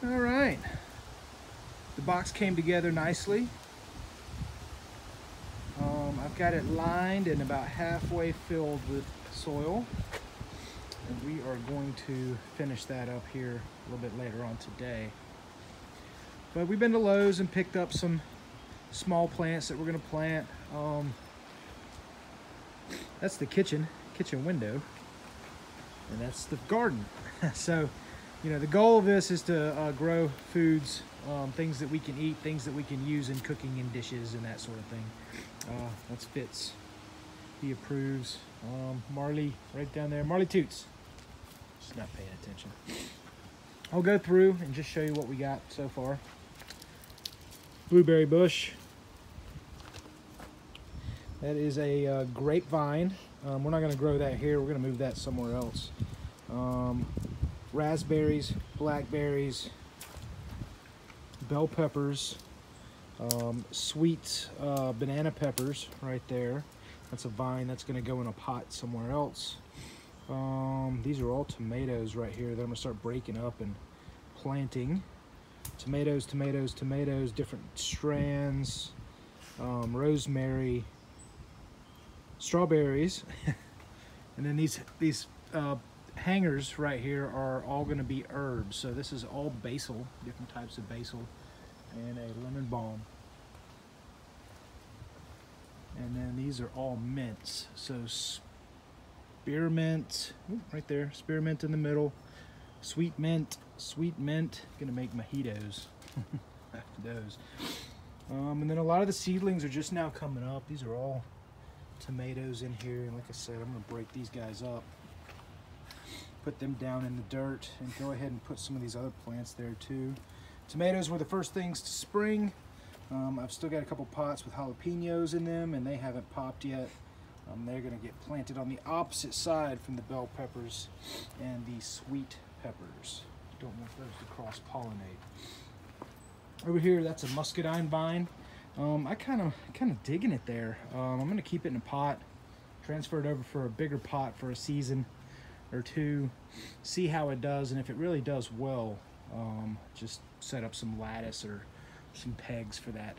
All right, the box came together nicely. I've got it lined and about halfway filled with soil, and we are going to finish that up here a little bit later on today. But we've been to Lowe's and picked up some small plants that we're going to plant. That's the kitchen window, and that's the garden. So, you know, the goal of this is to grow foods, things that we can eat, things that we can use in cooking and dishes and that sort of thing. That's Fitz. He approves. Marley, right down there. Marley toots. She's not paying attention. I'll go through and just show you what we got so far. Blueberry bush. That is a grapevine. We're not going to grow that here. We're going to move that somewhere else. Raspberries, blackberries, bell peppers, sweet banana peppers right there. That's a vine that's going to go in a pot somewhere else. These are all tomatoes right here that I'm going to start breaking up and planting. Tomatoes, tomatoes, tomatoes, different strands, rosemary, strawberries, and then these hangers right here are all going to be herbs. So this is all basil, different types of basil, and a lemon balm. And then these are all mints. So spearmint, right there, spearmint in the middle, sweet mint, gonna make mojitos after those. And then a lot of the seedlings are just now coming up. These are all tomatoes in here, and like I said, I'm gonna break these guys up, put them down in the dirt, and go ahead and put some of these other plants there too. Tomatoes were the first things to spring. I've still got a couple pots with jalapenos in them, and they haven't popped yet. They're gonna get planted on the opposite side from the bell peppers and the sweet peppers. Don't want those to cross-pollinate. Over here, that's a muscadine vine. I kind of digging it there. I'm gonna keep it in a pot, transfer it over for a bigger pot for a season or two, see how it does, and if it really does well, just set up some lattice or some pegs for that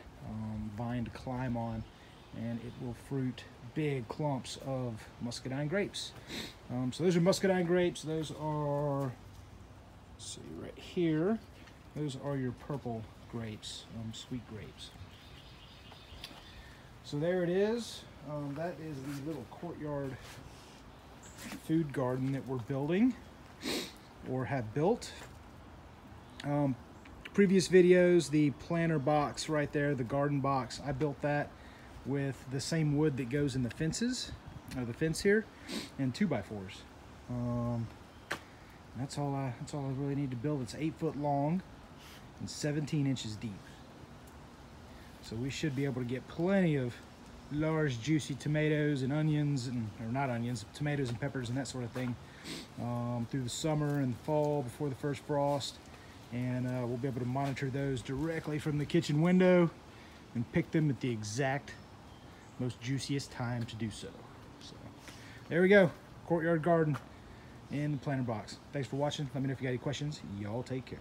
vine to climb on, and it will fruit big clumps of muscadine grapes. So those are muscadine grapes. Those are, let's see right here, those are your purple grapes, sweet grapes. So there it is. That is the little courtyard food garden that we're building or have built. Previous videos, the planter box right there, the garden box, I built that with the same wood that goes in the fences, or the fence here, and 2x4s. That's all I really need to build. It's 8 foot long and 17 inches deep. So we should be able to get plenty of large juicy tomatoes and onions, or not onions, tomatoes and peppers and that sort of thing, through the summer and fall before the first frost. And we'll be able to monitor those directly from the kitchen window and pick them at the exact most juiciest time to do so. So there we go, courtyard garden in the planter box. Thanks for watching. Let me know if you got any questions. Y'all take care.